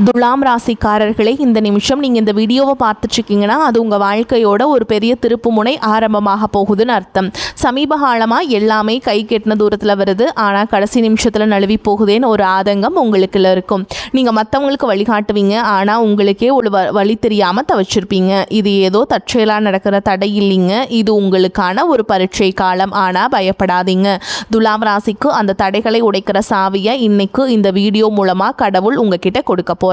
துலாம் ராசிக்காரர்களே, இந்த நிமிஷம் நீங்கள் இந்த வீடியோவை பார்த்துட்ருக்கீங்கன்னா அது உங்கள் வாழ்க்கையோட ஒரு பெரிய திருப்புமுனை ஆரம்பமாக போகுதுன்னு அர்த்தம். சமீப காலமாக எல்லாமே கை கெட்டின தூரத்தில் வருது, ஆனால் கடைசி நிமிஷத்தில் நழுவி போகுதேன்னு ஒரு ஆதங்கம் உங்களுக்குள்ள இருக்கும். நீங்கள் மற்றவங்களுக்கு வழிகாட்டுவீங்க, ஆனால் உங்களுக்கே ஒரு வழி தெரியாமல் தவிச்சிருப்பீங்க. இது ஏதோ தற்செயலாக நடக்கிற தடை இல்லைங்க, இது உங்களுக்கான ஒரு பரீட்சை காலம். ஆனால் பயப்படாதீங்க. துலாம் ராசிக்கு அந்த தடைகளை உடைக்கிற சாவியை இன்னைக்கு இந்த வீடியோ மூலமாக கடவுள் உங்ககிட்ட கொடுக்க போறார்.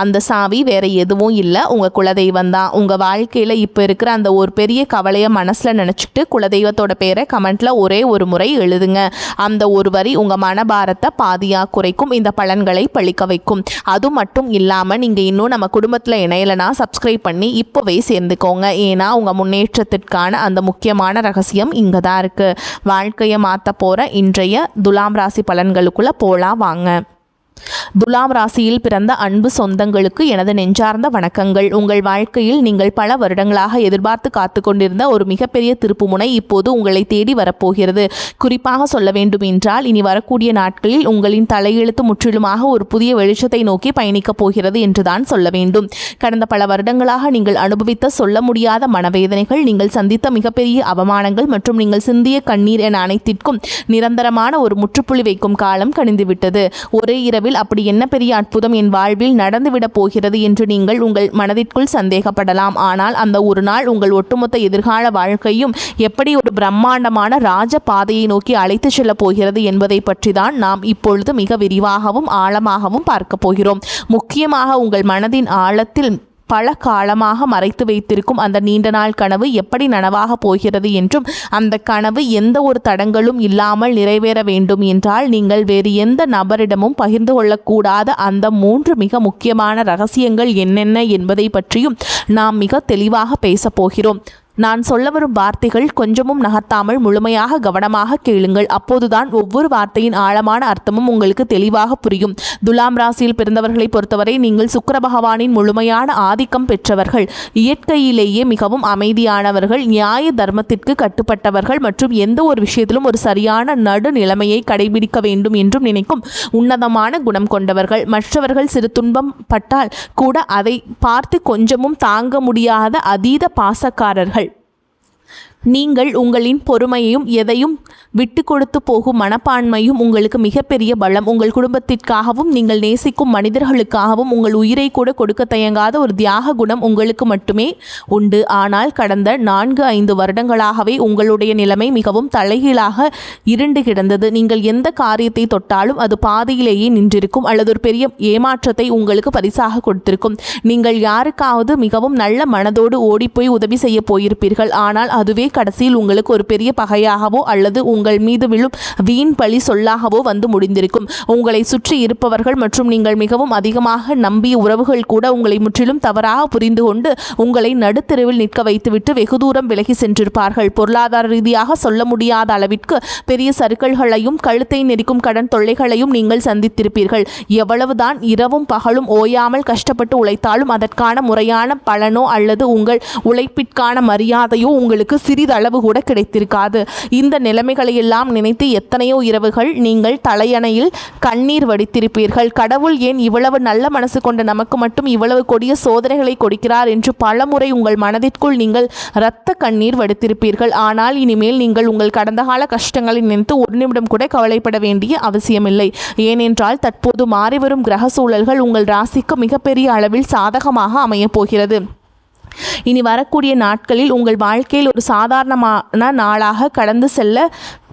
அந்த சாவி வேற எதுவும் இல்லை, உங்க குலதெய்வம் தான். உங்க வாழ்க்கையில இப்ப இருக்கிற அந்த ஒரு பெரிய கவலைய மனசுல நினைச்சிட்டு குலதெய்வத்தோட பேரை கமெண்ட்ல ஒரே ஒரு முறை எழுதுங்க. அந்த ஒரு வரி உங்க மனபாரத்தை பாதியா குறைக்கும், இந்த பலன்களை பழிக்க வைக்கும். அது மட்டும் இல்லாம நீங்க இன்னும் நம்ம குடும்பத்துல இணையலனா சப்ஸ்கிரைப் பண்ணி இப்பவே சேர்ந்துக்கோங்க. ஏன்னா உங்க முன்னேற்றத்திற்கான அந்த முக்கியமான ரகசியம் இங்க தான் இருக்கு. வாழ்க்கையை மாத்த போற இன்றைய துலாம் ராசி பலன்களுக்குள்ள போலாம் வாங்க. துலாம் ராசியில் பிறந்த அன்பு சொந்தங்களுக்கு எனது நெஞ்சார்ந்த வணக்கங்கள். உங்கள் வாழ்க்கையில் நீங்கள் பல வருடங்களாக எதிர்பார்த்து காத்து கொண்டிருந்த ஒரு மிகப்பெரிய திருப்புமுனை இப்போது உங்களை தேடி வரப்போகிறது. குறிப்பாக சொல்ல வேண்டும் என்றால் இனி வரக்கூடிய நாட்களில் உங்களின் தலையெழுத்து முற்றிலுமாக ஒரு புதிய வெளிச்சத்தை நோக்கி பயணிக்கப் போகிறது என்றுதான் சொல்ல வேண்டும். கடந்த பல வருடங்களாக நீங்கள் அனுபவித்த சொல்ல முடியாத மனவேதனைகள், நீங்கள் சந்தித்த மிகப்பெரிய அவமானங்கள் மற்றும் நீங்கள் சிந்திய கண்ணீர் என அனைத்திற்கும் நிரந்தரமான ஒரு முற்றுப்புள்ளி வைக்கும் காலம் கணிந்துவிட்டது. ஒரே இரவில் அப்படி என்ன பெரிய அற்புதம் என் வாழ்வில் நடந்துவிடப் போகிறது என்று நீங்கள் உங்கள் மனதிற்குள் சந்தேகப்படலாம். ஆனால் அந்த ஒரு நாள் உங்கள் ஒட்டுமொத்த எதிர்கால வாழ்க்கையும் எப்படி ஒரு பிரம்மாண்டமான ராஜ பாதையை நோக்கி அழைத்து செல்ல போகிறது என்பதை பற்றி தான் நாம் இப்பொழுது மிக விரிவாகவும் ஆழமாகவும் பார்க்க போகிறோம். முக்கியமாக உங்கள் மனதின் ஆழத்தில் பல காலமாக மறைத்து வைத்திருக்கும் அந்த நீண்ட நாள் கனவு எப்படி நனவாக போகிறது என்றும், அந்த கனவு எந்த ஒரு தடங்களும் இல்லாமல் நிறைவேற வேண்டும் என்றால் நீங்கள் வேறு எந்த நபரிடமும் பகிர்ந்து கொள்ளக்கூடாத அந்த 3 மிக முக்கியமான ரகசியங்கள் என்னென்ன என்பதை பற்றியும் நாம் மிக தெளிவாக பேசப் போகிறோம். நான் சொல்ல வரும் வார்த்தைகள் கொஞ்சமும் நகர்த்தாமல் முழுமையாக கவனமாக கேளுங்கள். அப்போதுதான் ஒவ்வொரு வார்த்தையின் ஆழமான அர்த்தமும் உங்களுக்கு தெளிவாக புரியும். துலாம் ராசியில் பிறந்தவர்களை பொறுத்தவரை நீங்கள் சுக்கிர பகவானின் முழுமையான ஆதிக்கம் பெற்றவர்கள். இயற்கையிலேயே மிகவும் அமைதியானவர்கள், நியாய தர்மத்திற்கு கட்டுப்பட்டவர்கள் மற்றும் எந்த ஒரு விஷயத்திலும் ஒரு சரியான நடுநிலைமையை கடைபிடிக்க வேண்டும் என்றும் நினைக்கும் உன்னதமான குணம் கொண்டவர்கள். மற்றவர்கள் சிறு துன்பம் பட்டால் கூட அதை பார்த்து கொஞ்சமும் தாங்க முடியாத அதீத பாசக்காரர்கள். நீங்கள் உங்களின் பொறுமையையும் எதையும் விட்டு கொடுத்து போகும் மனப்பான்மையும் உங்களுக்கு மிகப்பெரிய பலம். உங்கள் குடும்பத்திற்காகவும் நீங்கள் நேசிக்கும் மனிதர்களுக்காகவும் உங்கள் உயிரை கூட கொடுக்க தயங்காத ஒரு தியாக குணம் உங்களுக்கு மட்டுமே உண்டு. ஆனால் கடந்த 4-5 வருடங்களாகவே உங்களுடைய நிலைமை மிகவும் தலைகீழாக இருண்டு கிடந்தது. நீங்கள் எந்த காரியத்தை தொட்டாலும் அது பாதியிலேயே நின்றிருக்கும் அல்லது ஒரு பெரிய ஏமாற்றத்தை உங்களுக்கு பரிசாக கொடுத்திருக்கும். நீங்கள் யாருக்காவது மிகவும் நல்ல மனதோடு ஓடிப்போய் உதவி செய்ய போயிருப்பீர்கள். ஆனால் அதுவே கடைசியில் உங்களுக்கு ஒரு பெரிய பகையாகவோ அல்லது உங்கள் மீது விழும் வீண் பழி சொல்லாகவோ வந்து முடிந்திருக்கும். உங்களை சுற்றி இருப்பவர்கள் மற்றும் நீங்கள் மிகவும் அதிகமாக நம்பிய உறவுகள் கூட உங்களை முற்றிலும் தவறாக புரிந்து கொண்டு உங்களை நடுத்தெருவில் நிற்க வைத்துவிட்டு வெகு தூரம் விலகி சென்றிருப்பார்கள். பொருளாதார ரீதியாக சொல்ல முடியாத அளவிற்கு பெரிய சறுக்கல்களையும் கழுத்தை நெரிக்கும் கடன் தொல்லைகளையும் நீங்கள் சந்தித்திருப்பீர்கள். எவ்வளவுதான் இரவும் பகலும் ஓயாமல் கஷ்டப்பட்டு உழைத்தாலும் அதற்கான முறையான பலனோ அல்லது உங்கள் உழைப்பிற்கான மரியாதையோ உங்களுக்கு சிறிதளவு கூட கிடைத்திருக்காது. இந்த நிலைமைகளை எல்லாம் நினைத்து எத்தனையோ இரவுகள் நீங்கள் தலையணையில் கண்ணீர் வடித்திருப்பீர்கள். கடவுள் ஏன் இவ்வளவு நல்ல மனசு கொண்ட நமக்கு மட்டும் இவ்வளவு கொடிய சோதனைகளை கொடுக்கிறார் என்று பலமுறை உங்கள் மனதிற்குள் நீங்கள் இரத்த கண்ணீர் வடித்திருப்பீர்கள். ஆனால் இனிமேல் நீங்கள் உங்கள் கடந்த கால கஷ்டங்களை நினைத்து ஒரு நிமிடம் கூட கவலைப்பட வேண்டிய அவசியமில்லை. ஏனென்றால் தற்போது மாறிவரும் கிரக சூழல்கள் உங்கள் ராசிக்கு மிகப்பெரிய அளவில் சாதகமாக அமையப் போகிறது. இனி வரக்கூடிய நாட்களில் உங்கள் வாழ்க்கையில் ஒரு சாதாரணமான நாளாக கடந்து செல்ல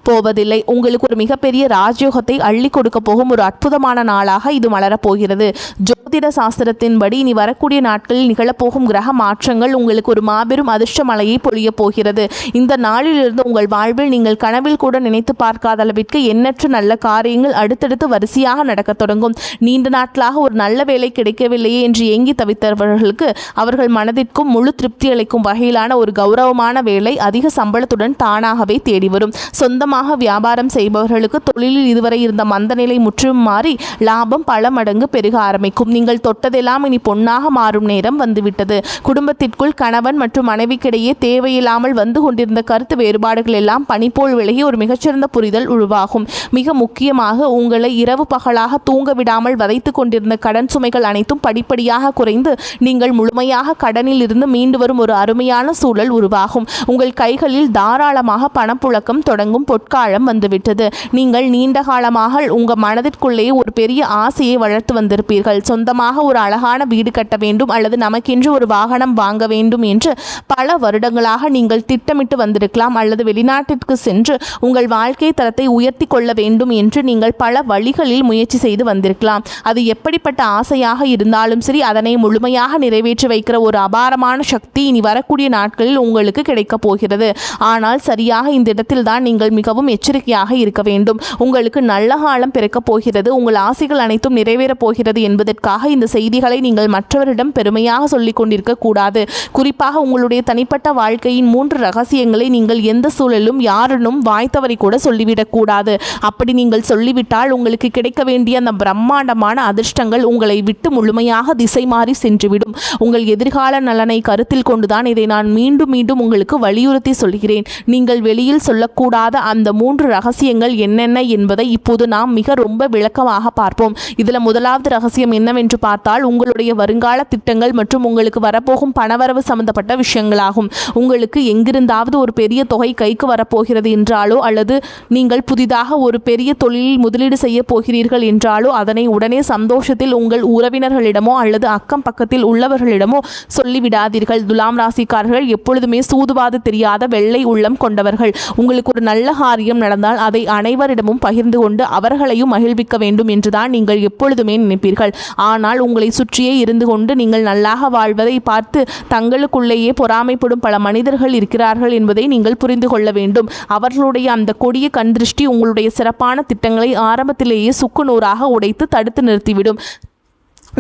போவதில்லை. உங்களுக்கு ஒரு மிகப்பெரிய ராஜயோகத்தை அள்ளி கொடுக்க போகும் ஒரு அற்புதமான நாளாக இது மலரப்போகிறது. ஜோதிட சாஸ்திரத்தின்படி இனி வரக்கூடிய நாட்களில் நிகழப்போகும் கிரக மாற்றங்கள் உங்களுக்கு ஒரு மாபெரும் அதிர்ஷ்ட மழையை பொழிய போகிறது. இந்த நாளிலிருந்து உங்கள் வாழ்வில் நீங்கள் கனவில் கூட நினைத்து பார்க்காத அளவிற்கு எண்ணற்ற நல்ல காரியங்கள் அடுத்தடுத்து வரிசையாக நடக்க தொடங்கும். நீண்ட நாட்களாக ஒரு நல்ல வேலை கிடைக்கவில்லையே என்று ஏங்கி தவித்தவர்களுக்கு அவர்கள் மனதிற்கும் முழு திருப்தி அளிக்கும் வகையிலான ஒரு கௌரவமான வேலை அதிக சம்பளத்துடன் தானாகவே தேடி வரும். சொந்தமாக வியாபாரம் செய்பவர்களுக்கு தொழிலில் இதுவரை இருந்த மந்த நிலை முற்றும் மாறி லாபம் பல மடங்கு பெருக ஆரம்பிக்கும். நீங்கள் தொட்டதெல்லாம் இனி பொன்னாக மாறும் நேரம் வந்துவிட்டது. குடும்பத்திற்குள் கணவன் மற்றும் மனைவிக்கிடையே தேவையில்லாமல் வந்து கொண்டிருந்த கருத்து வேறுபாடுகள் எல்லாம் பனிப்போல் விலகி ஒரு மிகச்சிறந்த புரிதல் உருவாகும். மிக முக்கியமாக உங்களை இரவு பகலாக தூங்க விடாமல் வதைத்து கொண்டிருந்த கடன் சுமைகள் அனைத்தும் படிப்படியாக குறைந்து நீங்கள் முழுமையாக கடனில் இருந்து மீண்டு வரும் ஒரு அருமையான சூழல் உருவாகும். உங்கள் கைகளில் தாராளமாக பணப்புழக்கம் தொடங்கும் பொற்காலம் வந்துவிட்டது. நீங்கள் நீண்ட காலமாக உங்கள் மனதிற்குள்ளேயே ஒரு பெரிய ஆசையை வளர்த்து வந்திருப்பீர்கள். சொந்தமாக ஒரு அழகான வீடு கட்ட வேண்டும் அல்லது நமக்கென்று ஒரு வாகனம் வாங்க வேண்டும் என்று பல வருடங்களாக நீங்கள் திட்டமிட்டு வந்திருக்கலாம். அல்லது வெளிநாட்டிற்கு சென்று உங்கள் வாழ்க்கை தரத்தை உயர்த்தி கொள்ள வேண்டும் என்று நீங்கள் பல வழிகளில் முயற்சி செய்து வந்திருக்கலாம். அது எப்படிப்பட்ட ஆசையாக இருந்தாலும் சரி, அதனை முழுமையாக நிறைவேற்றி வைக்கிற ஒரு அபாரமான சக்தி இனி வரக்கூடிய நாட்களில் உங்களுக்கு கிடைக்கப் போகிறது. ஆனால் சரியாக இந்த இடத்தில் தான் நீங்கள் மிகவும் எச்சரிக்கையாக இருக்க வேண்டும். உங்களுக்கு நல்ல காலம் பிறக்கப் போகிறது, உங்கள் ஆசைகள் அனைத்தும் நிறைவேறப் போகிறது என்பதற்காக இந்த செய்திகளை நீங்கள் மற்றவரிடம் பெருமையாக சொல்லிக் கொண்டிருக்க கூடாது. குறிப்பாக உங்களுடைய தனிப்பட்ட வாழ்க்கையின் 3 ரகசியங்களை நீங்கள் எந்த சூழலும் யாரிடம் வாய்த்தவரை கூட சொல்லிவிடக் கூடாது. அப்படி நீங்கள் சொல்லிவிட்டால் உங்களுக்கு கிடைக்க வேண்டிய அந்த பிரம்மாண்டமான அதிர்ஷ்டங்கள் உங்களை விட்டு முழுமையாக திசை மாறி சென்றுவிடும். உங்கள் எதிர்கால நலனை கருத்தில் கொண்டுதான் இதை நான் மீண்டும் மீண்டும் உங்களுக்கு வலியுறுத்தி சொல்கிறேன். நீங்கள் வெளியில் சொல்லக்கூடாத அந்த 3 ரகசியங்கள் என்னென்ன என்பதை இப்போது நாம் மிக ரொம்ப விளக்கமாக பார்ப்போம். இதில் முதலாவது ரகசியம் என்னவென்று பார்த்தால், உங்களுடைய வருங்கால திட்டங்கள் மற்றும் உங்களுக்கு வரப்போகும் பணவரவு சம்பந்தப்பட்ட விஷயங்களாகும். உங்களுக்கு எங்கிருந்தாவது ஒரு பெரிய தொகை கைக்கு வரப்போகிறது என்றாலோ அல்லது நீங்கள் புதிதாக ஒரு பெரிய தொழிலில் முதலீடு செய்ய போகிறீர்கள் என்றாலோ அதனை உடனே சந்தோஷத்தில் உங்கள் உறவினர்களிடமோ அல்லது அக்கம் பக்கத்தில் உள்ளவர்களிடமோ சொல்லிவிடாதீர்கள். துலாம் ராசிக்காரர்கள் எப்பொழுதுமே சூதுவாது தெரியாத வெள்ளை உள்ளம் கொண்டவர்கள். உங்களுக்கு ஒரு நல்ல காரியம் நடந்தால் அதை அனைவரிடமும் பகிர்ந்து கொண்டு அவர்களையும் மகிழ்விக்க வேண்டும் என்றுதான் நீங்கள் எப்பொழுதுமே நினைப்பீர்கள். ஆனால் உங்களை சுற்றியே இருந்து கொண்டு நீங்கள் நல்லாக வாழ்வதை பார்த்து தங்களுக்குள்ளேயே பொறாமைப்படும் பல மனிதர்கள் இருக்கிறார்கள் என்பதை நீங்கள் புரிந்து கொள்ள வேண்டும். அவர்களுடைய அந்த கொடிய கண்திருஷ்டி உங்களுடைய சிறப்பான திட்டங்களை ஆரம்பத்திலேயே சுக்குநூறாக உடைத்து தடுத்து நிறுத்திவிடும்.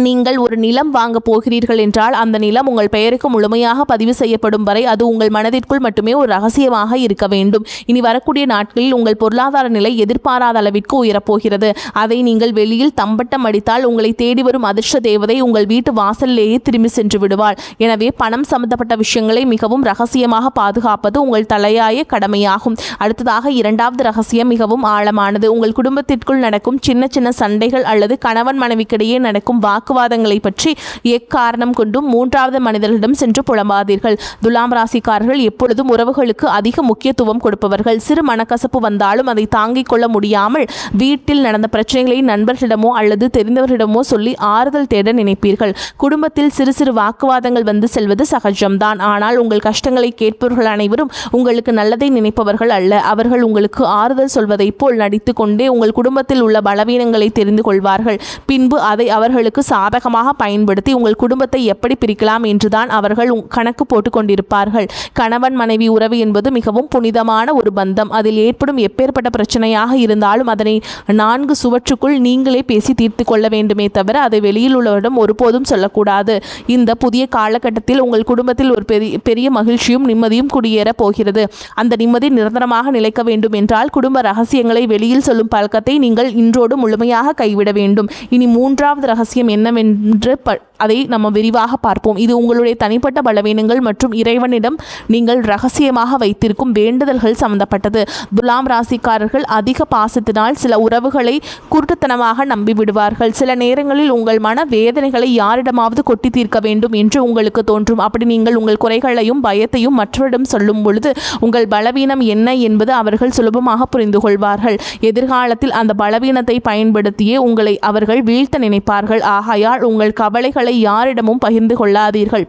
நீங்கள் ஒரு நிலம் வாங்க போகிறீர்கள் என்றால் அந்த நிலம் உங்கள் பெயருக்கு முழுமையாக பதிவு செய்யப்படும் வரை அது உங்கள் மனதிற்குள் மட்டுமே ஒரு ரகசியமாக இருக்க வேண்டும். இனி வரக்கூடிய நாட்களில் உங்கள் பொருளாதார நிலை எதிர்பாராத அளவிற்கு உயரப்போகிறது. அதை நீங்கள் வெளியில் தம்பட்டம் அடித்தால் உங்களை தேடி வரும் அதிர்ஷ்ட தேவதை உங்கள் வீட்டு வாசலிலேயே திரும்பி சென்று விடுவாள். எனவே பணம் சம்பந்தப்பட்ட விஷயங்களை மிகவும் ரகசியமாக பாதுகாப்பது உங்கள் தலையாய கடமையாகும். அடுத்ததாக இரண்டாவது ரகசியம் மிகவும் ஆழமானது. உங்கள் குடும்பத்திற்குள் நடக்கும் சின்ன சின்ன சண்டைகள் அல்லது கணவன் மனைவிக்கிடையே நடக்கும் வாக்குவாதங்களை பற்றி எக்காரணம் கொண்டும் 3வது மனிதர்களிடம் சென்று புலம்பாதீர்கள். துலாம் ராசிக்காரர்கள் எப்பொழுதும் உறவுகளுக்கு அதிக முக்கியத்துவம் கொடுப்பவர்கள். சிறு மனக்கசப்பு வந்தாலும் அதை தாங்கிக் கொள்ள முடியாமல் வீட்டில் நடந்த பிரச்சனைகளை நண்பர்களிடமோ அல்லது தெரிந்தவர்களிடமோ சொல்லி ஆறுதல் தேட நினைப்பீர்கள். குடும்பத்தில் சிறு சிறு வாக்குவாதங்கள் வந்து செல்வது சகஜம்தான். ஆனால் உங்கள் கஷ்டங்களை கேட்பவர்கள் அனைவரும் உங்களுக்கு நல்லதை நினைப்பவர்கள் அல்ல. அவர்கள் உங்களுக்கு ஆறுதல் சொல்வதைப் போல் நடித்து கொண்டே உங்கள் குடும்பத்தில் உள்ள பலவீனங்களை தெரிந்து கொள்வார்கள். பின்பு அதை அவர்களுக்கு சாதகமாக பயன்படுத்தி உங்கள் குடும்பத்தை எப்படி பிரிக்கலாம் என்றுதான் அவர்கள் கணக்கு போட்டு கொண்டிருப்பார்கள். கணவன் மனைவி உறவு என்பது மிகவும் புனிதமான ஒரு பந்தம். அதில் ஏற்படும் எப்பேற்பட்ட பிரச்சனையாக இருந்தாலும் அதனை 4 சுவற்றுக்குள் நீங்களே பேசி தீர்த்து கொள்ள வேண்டுமே தவிர அதை வெளியில் உள்ளவரிடம் ஒருபோதும் சொல்லக்கூடாது. இந்த புதிய காலகட்டத்தில் உங்கள் குடும்பத்தில் ஒரு பெரிய மகிழ்ச்சியும் நிம்மதியும் குடியேற போகிறது. அந்த நிம்மதி நிரந்தரமாக நிலைக்க வேண்டும் என்றால் குடும்ப ரகசியங்களை வெளியில் சொல்லும் பழக்கத்தை நீங்கள் இன்றோடு முழுமையாக கைவிட வேண்டும். இனி 3வது ரகசியம் என்னவென்று அதை நம்ம விரிவாக பார்ப்போம். இது உங்களுடைய தனிப்பட்ட பலவீனங்கள் மற்றும் இறைவனிடம் நீங்கள் ரகசியமாக வைத்திருக்கும் வேண்டுதல்கள் சம்பந்தப்பட்டது. துலாம் ராசிக்காரர்கள் அதிக பாசத்தினால் சில உறவுகளை குருட்டுத்தனமாக நம்பிவிடுவார்கள். சில நேரங்களில் உங்கள் மன வேதனைகளை யாரிடமாவது கொட்டி தீர்க்க வேண்டும் என்று உங்களுக்கு தோன்றும். அப்படி நீங்கள் உங்கள் குறைகளையும் பயத்தையும் மற்றவரிடம் சொல்லும் பொழுது உங்கள் பலவீனம் என்ன என்பது அவர்கள் சுலபமாக புரிந்து கொள்வார்கள். எதிர்காலத்தில் அந்த பலவீனத்தை பயன்படுத்தியே உங்களை அவர்கள் வீழ்த்த நினைப்பார்கள். ஆகையால் உங்கள் கவலைகளை யாரிடமும் பகிர்ந்து கொள்ளாதீர்கள்.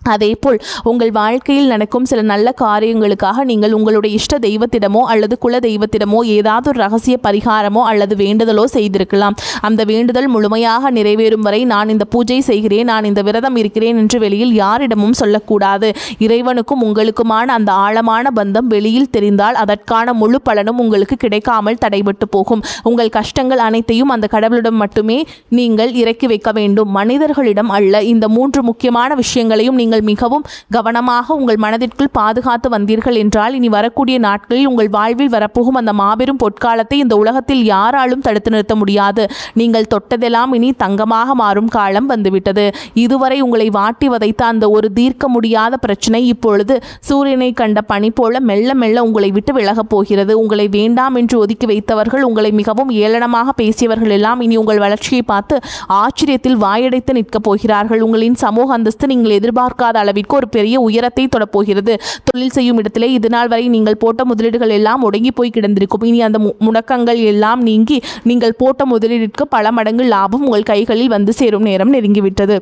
அதேபோல் உங்கள் வாழ்க்கையில் நடக்கும் சில நல்ல காரியங்களுக்காக நீங்கள் உங்களுடைய இஷ்ட தெய்வத்திடமோ அல்லது குல தெய்வத்திடமோ ஏதாவது ஒரு ரகசிய பரிகாரமோ அல்லது வேண்டுதலோ செய்திருக்கலாம். அந்த வேண்டுதல் முழுமையாக நிறைவேறும் வரை நான் இந்த பூஜை செய்கிறேன், நான் இந்த விரதம் இருக்கிறேன் என்று வெளியில் யாரிடமும் சொல்லக்கூடாது. இறைவனுக்கும் உங்களுக்குமான அந்த ஆழமான பந்தம் வெளியில் தெரிந்தால் அதற்கான முழு பலனும் உங்களுக்கு கிடைக்காமல் தடைபட்டு போகும். உங்கள் கஷ்டங்கள் அனைத்தையும் அந்த கடவுளிடம் மட்டுமே நீங்கள் இறக்கி வைக்க வேண்டும், மனிதர்களிடம் அல்ல. இந்த 3 முக்கியமான விஷயங்களையும் நீங்கள் மிகவும் கவனமாக உங்கள் மனதிற்குள் பாதுகாத்து வந்தீர்கள் என்றால் இனி வரக்கூடிய நாட்களில் உங்கள் வாழ்வில் வரப்போகும் அந்த மாபெரும் பொற்காலத்தை இந்த உலகத்தில் யாராலும் தடுத்து நிறுத்த முடியாது. நீங்கள் தொட்டதெல்லாம் இனி தங்கமாக மாறும் காலம் வந்துவிட்டது. இதுவரை உங்களை வாட்டி வதைத்த அந்த ஒரு தீர்க்க முடியாத பிரச்சனை இப்பொழுது சூரியனை கண்ட பனி போல மெல்ல மெல்ல உங்களை விட்டு விலகப் போகிறது. உங்களை வேண்டாம் என்று ஒதுக்கி வைத்தவர்கள், உங்களை மிகவும் ஏளனமாக பேசியவர்கள் எல்லாம் இனி உங்கள் வளர்ச்சியை பார்த்து ஆச்சரியத்தில் வாயடைத்து நிற்கப் போகிறார்கள். உங்களின் சமூக அந்தஸ்து நீங்கள் எதிர்பார்க்காத அளவிற்கு ஒரு பெரிய உயரத்தை தொடப்போகிறது. தொழில் செய்யும் இடத்திலே இதுநாள் வரை நீங்கள் போட்ட முதலீடுகள் எல்லாம் முடங்கி போய் கிடந்திருக்கும். இனி அந்த முடக்கங்கள் எல்லாம் நீங்கி நீங்கள் போட்ட முதலீட்டிற்கு பல மடங்கு லாபம் உங்கள் கைகளில் வந்து சேரும் நேரம் நெருங்கிவிட்டது.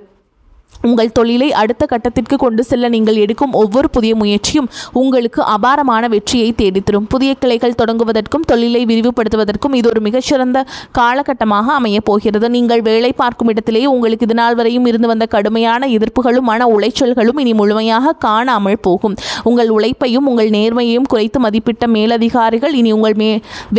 உங்கள் தொழிலை அடுத்த கட்டத்திற்கு கொண்டு செல்ல நீங்கள் எடுக்கும் ஒவ்வொரு புதிய முயற்சியும் உங்களுக்கு அபாரமான வெற்றியை தேடித்தரும். புதிய கிளைகள் தொடங்குவதற்கும் தொழிலை விரிவுபடுத்துவதற்கும் இது ஒரு மிகச்சிறந்த காலகட்டமாக அமையப் போகிறது. நீங்கள் வேலை பார்க்கும் இடத்திலேயே உங்களுக்கு இதுநாள் வரையும் இருந்து வந்த கடுமையான எதிர்ப்புகளும் மன உளைச்சல்களும் இனி முழுமையாக காணாமல் போகும். உங்கள் உழைப்பையும் உங்கள் நேர்மையையும் குறைத்து மதிப்பிட்ட மேலதிகாரிகள் இனி உங்கள்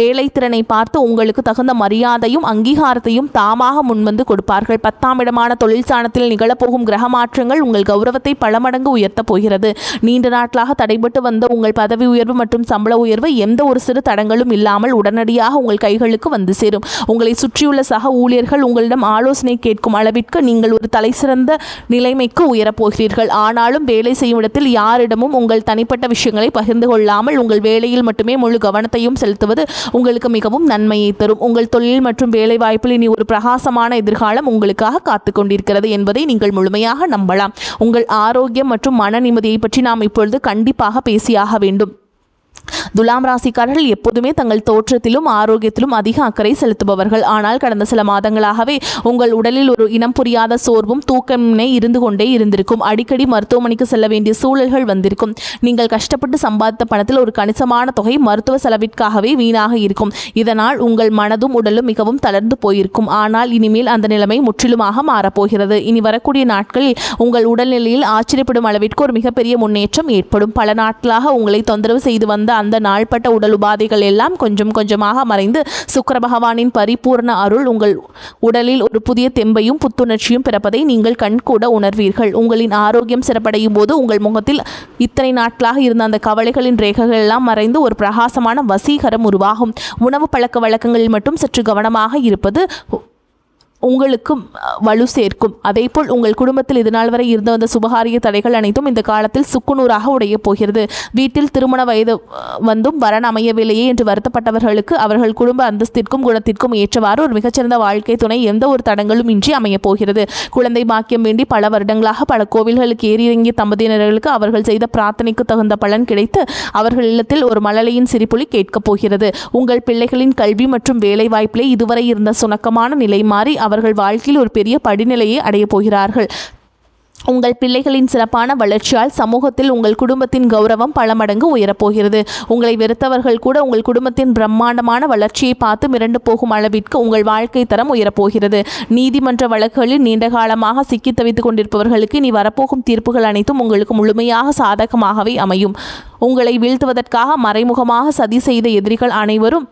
வேலை திறனை பார்த்து உங்களுக்கு தகுந்த மரியாதையும் அங்கீகாரத்தையும் தாமாக முன்வந்து கொடுப்பார்கள். 10ஆம் இடமான தொழில் ஸ்தானத்தில் நிகழப்போகும் கிரக மாற்றங்கள் உங்கள் கௌரவத்தை பல மடங்கு உயர்த்தப் போகிறது. நீண்ட நாட்களாக தடைபட்டு வந்த உங்கள் பதவி உயர்வு மற்றும் சம்பள உயர்வு எந்த ஒரு சிறு தடங்களும் இல்லாமல் உடனடியாக உங்கள் கைகளுக்கு வந்து சேரும். உங்களை சுற்றியுள்ள சக ஊழியர்கள் உங்களிடம் ஆலோசனை கேட்கும் அளவிற்கு நீங்கள் ஒரு தலைசிறந்த நிலைமைக்கு உயரப்போகிறீர்கள். ஆனாலும் வேலை செய்யும் இடத்தில் யாரிடமும் உங்கள் தனிப்பட்ட விஷயங்களை பகிர்ந்து கொள்ளாமல் உங்கள் வேலையில் மட்டுமே முழு கவனத்தையும் செலுத்துவது உங்களுக்கு மிகவும் நன்மையை தரும். உங்கள் தொழில் மற்றும் வேலை வாய்ப்பில் இனி ஒரு பிரகாசமான எதிர்காலம் உங்களுக்காக காத்து கொண்டிருக்கிறது என்பதை நீங்கள் முழுமையாக நம்பலாம். உங்கள் ஆரோக்கியம் மற்றும் மன நிம்மதியை பற்றி நாம் இப்பொழுது கண்டிப்பாக பேசியாக வேண்டும். துலாம் ராசிக்காரர்கள் எப்போதுமே தங்கள் தோற்றத்திலும் ஆரோக்கியத்திலும் அதிக அக்கறை செலுத்துபவர்கள். ஆனால் கடந்த சில மாதங்களாகவே உங்கள் உடலில் ஒரு இனம் புரியாத சோர்வும் தூக்கமின்மை இருந்து கொண்டே இருந்திருக்கும். அடிக்கடி மருத்துவமனைக்கு செல்ல வேண்டிய சூழல்கள் வந்திருக்கும். நீங்கள் கஷ்டப்பட்டு சம்பாதித்த பணத்தில் ஒரு கணிசமான தொகை மருத்துவ செலவிற்காகவே வீணாக இருக்கும். இதனால் உங்கள் மனதும் உடலும் மிகவும் தளர்ந்து போயிருக்கும். ஆனால் இனிமேல் அந்த நிலைமை முற்றிலுமாக மாறப்போகிறது. இனி வரக்கூடிய நாட்களில் உங்கள் உடல்நிலையில் ஆச்சரியப்படும் அளவிற்கு ஒரு மிகப்பெரிய முன்னேற்றம் ஏற்படும். பல நாட்களாக உங்களை தொந்தரவு செய்து வந்த அந்த நாள்பட்ட உடல் உபாதைகள் எல்லாம் கொஞ்சம் கொஞ்சமாக மறைந்து சுக்கிர பகவானின் பரிபூர்ண அருள் உங்கள் உடலில் ஒரு புதிய தெம்பையும் புத்துணர்ச்சியும் பிறப்பதை நீங்கள் கண்கூட உணர்வீர்கள். உங்களின் ஆரோக்கியம் சிறப்படையும் போது உங்கள் முகத்தில் இத்தனை நாட்களாக இருந்த அந்த கவலைகளின் ரேகைகள் எல்லாம் மறைந்து ஒரு பிரகாசமான வசீகரம் உருவாகும். உணவு பழக்க வழக்கங்களில் மட்டும் சற்று கவனமாக இருப்பது உங்களுக்கும் வலு சேர்க்கும். அதேபோல் உங்கள் குடும்பத்தில் இதுநாள் வரை இருந்த வந்த சுபகாரிய தடைகள் அனைத்தும் இந்த காலத்தில் சுக்குநூறாக உடைய போகிறது. வீட்டில் திருமண வயது வந்தும் வரன் அமையவில்லையே என்று வருத்தப்பட்டவர்களுக்கு அவர்கள் குடும்ப அந்தஸ்திற்கும் குணத்திற்கும் ஏற்றவாறு ஒரு மிகச்சிறந்த வாழ்க்கை துணை எந்த ஒரு தடங்களும் இன்றி அமையப் போகிறது. குழந்தை பாக்கியம் வேண்டி பல வருடங்களாக பல கோவில்களுக்கு ஏறியிறங்கிய தம்பதியினர்களுக்கு அவர்கள் செய்த பிரார்த்தனைக்கு தகுந்த பலன் கிடைத்து அவர்கள் இல்லத்தில் ஒரு மழலையின் சிரிப்புலி கேட்கப் போகிறது. உங்கள் பிள்ளைகளின் கல்வி மற்றும் வேலை வாய்ப்பிலே இதுவரை இருந்த சுணக்கமான நிலை மாறி அவர்கள் வாழ்க்கையில் ஒரு பெரிய படிநிலையை அடையப் போகிறார்கள். உங்கள் பிள்ளைகளின் சிறப்பான வளர்ச்சியால் சமூகத்தில் உங்கள் குடும்பத்தின் கௌரவம் பல மடங்கு உயரப்போகிறது. உங்களை வெறுத்தவர்கள் கூட உங்கள் குடும்பத்தின் பிரம்மாண்டமான வளர்ச்சியை பார்த்து மிரண்டு போகும் அளவிற்கு உங்கள் வாழ்க்கை தரம் உயரப்போகிறது. நீதிமன்ற வழக்குகளில் நீண்ட காலமாக சிக்கி தவித்துக் கொண்டிருப்பவர்களுக்கு இனி வரப்போகும் தீர்ப்புகள் அனைத்தும் உங்களுக்கு முழுமையாக சாதகமாகவே அமையும். உங்களை வீழ்த்துவதற்காக மறைமுகமாக சதி செய்த எதிரிகள் அனைவரும்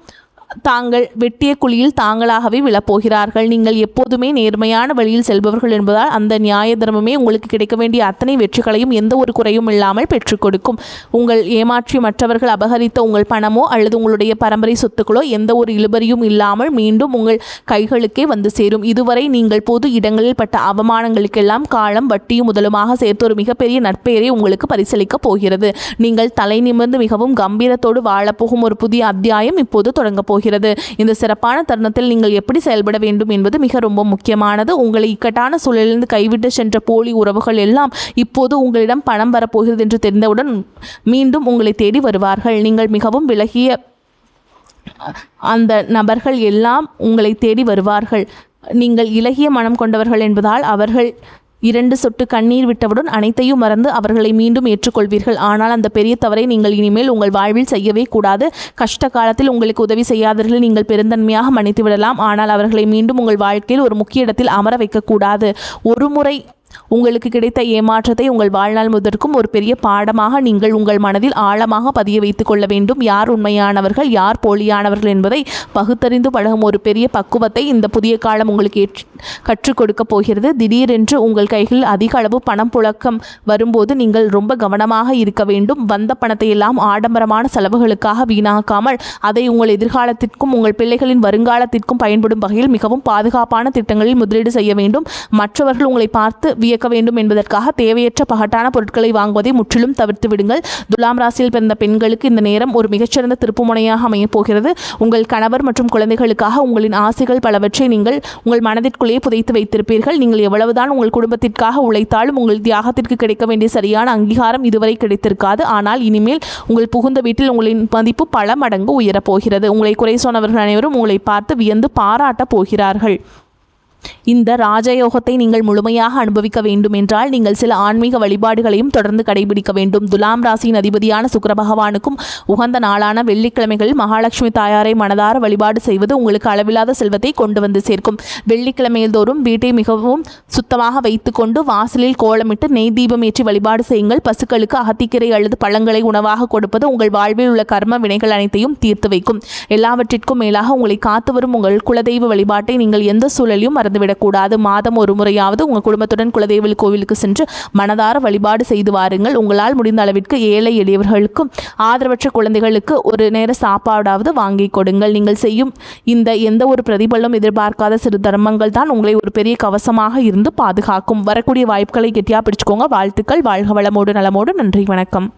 தாங்கள் வெட்டிய குழியில் தாங்களாகவே விழப்போகிறார்கள். நீங்கள் எப்போதுமே நேர்மையான வழியில் செல்பவர்கள் என்பதால் அந்த நியாய தர்மமே உங்களுக்கு கிடைக்க வேண்டிய அத்தனை வெற்றிகளையும் எந்த ஒரு குறையும் இல்லாமல் பெற்றுக் கொடுக்கும். உங்கள் ஏமாற்றி மற்றவர்கள் அபகரித்த உங்கள் பணமோ அல்லது உங்களுடைய பரம்பரை சொத்துக்களோ எந்த ஒரு இழுபறியும் இல்லாமல் மீண்டும் உங்கள் கைகளுக்கே வந்து சேரும். இதுவரை நீங்கள் பொது இடங்களில் பட்ட அவமானங்களுக்கெல்லாம் காலம் வட்டியும் முதலுமாக சேர்த்து ஒரு மிகப்பெரிய நற்பெயரை உங்களுக்கு பரிசளிக்கப் போகிறது. நீங்கள் தலை நிமிர்ந்து மிகவும் கம்பீரத்தோடு வாழப்போகும் ஒரு புதிய அத்தியாயம் இப்போது தொடங்கப் போகிறது. இந்த சிறப்பான தருணத்தில் நீங்கள் எப்படி செயல்பட வேண்டும் என்பது மிக ரொம்ப முக்கியமானது. உங்களை இக்கட்டான சூழலிலிருந்து கைவிட்டு சென்ற போலி உறவுகள் எல்லாம் இப்போது உங்களிடம் பணம் வரப்போகிறது என்று தெரிந்தவுடன் மீண்டும் உங்களை தேடி வருவார்கள். நீங்கள் மிகவும் விலகிய அந்த நபர்கள் எல்லாம் உங்களை தேடி வருவார்கள். நீங்கள் இலகிய மனம் கொண்டவர்கள் என்பதால் அவர்கள் 2 சொட்டு கண்ணீர் விட்டவுடன் அனைத்தையும் மறந்து அவர்களை மீண்டும் ஏற்றுக்கொள்வீர்கள். ஆனால் அந்த பெரிய தவறை நீங்கள் இனிமேல் உங்கள் வாழ்வில் செய்யவே கூடாது. கஷ்ட காலத்தில் உங்களுக்கு உதவி செய்யாதவர்களை நீங்கள் பெருந்தன்மையாக மன்னித்து விடலாம். ஆனால் அவர்களை மீண்டும் உங்கள் வாழ்க்கையில் ஒரு முக்கிய இடத்தில் அமர வைக்கக்கூடாது. ஒரு முறை உங்களுக்கு கிடைத்த ஏமாற்றத்தை உங்கள் வாழ்நாள் முதற்கும் ஒரு பெரிய பாடமாக நீங்கள் உங்கள் மனதில் ஆழமாக பதிய வைத்துக் கொள்ள வேண்டும். யார் உண்மையானவர்கள், யார் போலியானவர்கள் என்பதை பகுத்தறிந்து பழகும் ஒரு பெரிய பக்குவத்தை இந்த புதிய காலம் உங்களுக்கு கற்றுக் கொடுக்க போகிறது. திடீரென்று உங்கள் கைகளில் அதிக அளவு பணம் புழக்கம் வரும்போது நீங்கள் ரொம்ப கவனமாக இருக்க வேண்டும். வந்த பணத்தை எல்லாம் ஆடம்பரமான செலவுகளுக்காக வீணாக்காமல் அதை உங்கள் எதிர்காலத்திற்கும் உங்கள் பிள்ளைகளின் வருங்காலத்திற்கும் பயன்படும் வகையில் மிகவும் பாதுகாப்பான திட்டங்களில் முதலீடு செய்ய வேண்டும். மற்றவர்கள் உங்களை பார்த்து வியக்க வேண்டும் என்பதற்காக தேவையற்ற பகட்டான பொருட்களை வாங்குவதை முற்றிலும் தவிர்த்து விடுங்கள். துலாம் ராசியில் பிறந்த பெண்களுக்கு இந்த நேரம் ஒரு மிகச்சிறந்த திருப்புமுனையாக அமையப் போகிறது. உங்கள் கணவர் மற்றும் குழந்தைகளுக்காக உங்களின் ஆசைகள் பலவற்றை நீங்கள் உங்கள் மனதிற்குள்ளேயே புதைத்து வைத்திருப்பீர்கள். நீங்கள் எவ்வளவுதான் உங்கள் குடும்பத்திற்காக உழைத்தாலும் உங்கள் தியாகத்திற்கு கிடைக்க வேண்டிய சரியான அங்கீகாரம் இதுவரை கிடைத்திருக்காது. ஆனால் இனிமேல் உங்கள் புகுந்த வீட்டில் உங்களின் மதிப்பு பல மடங்கு உயரப்போகிறது. உங்களை குறை சொன்னவர்கள் அனைவரும் உங்களை பார்த்து வியந்து பாராட்டப் போகிறார்கள். இந்த ராஜயோகத்தை நீங்கள் முழுமையாக அனுபவிக்க வேண்டும் என்றால் நீங்கள் சில ஆன்மீக வழிபாடுகளையும் தொடர்ந்து கடைபிடிக்க வேண்டும். துலாம் ராசியின் அதிபதியான சுக்கிர பகவானுக்கும் உகந்த நாளான வெள்ளிக்கிழமைகளில் மகாலட்சுமி தாயாரை மனதார வழிபாடு செய்வது உங்களுக்கு அளவில்லாத செல்வத்தை கொண்டு வந்து சேர்க்கும். வெள்ளிக்கிழமையில் தோறும் வீட்டை மிகவும் சுத்தமாக வைத்துக்கொண்டு வாசலில் கோலமிட்டு நெய் தீபம் ஏற்றி வழிபாடு செய்யுங்கள். பசுக்களுக்கு அகத்திக்கீரை அல்லது பழங்களை உணவாக கொடுப்பது உங்கள் வாழ்வில் உள்ள கர்ம வினைகள் அனைத்தையும் தீர்த்து வைக்கும். எல்லாவற்றிற்கும் மேலாக உங்களை காத்து வரும் உங்கள் குலதெய்வ வழிபாட்டை நீங்கள் எந்த சூழலையும் விடக்கூடாது. மாதம் ஒரு முறையாவது உங்கள் குடும்பத்துடன் குலதெய்வ கோவிலுக்கு சென்று மனதார வழிபாடு செய்து வாருங்கள். உங்களால் முடிந்த அளவிற்கு ஏழை எளியவர்களுக்கும் ஆதரவற்ற குழந்தைகளுக்கு ஒரு நேர சாப்பாடாவது வாங்கி கொடுங்கள். நீங்கள் செய்யும் இந்த எந்த ஒரு பிரதிபலனும் எதிர்பார்க்காத சிறு தர்மங்கள் தான் உங்களை ஒரு பெரிய கவசமாக இருந்து பாதுகாக்கும். வரக்கூடிய வாய்ப்புகளை கெட்டியா பிடிச்சுக்கோங்க. வாழ்த்துக்கள். வாழ்க வளமோடு நலமோடு. நன்றி, வணக்கம்.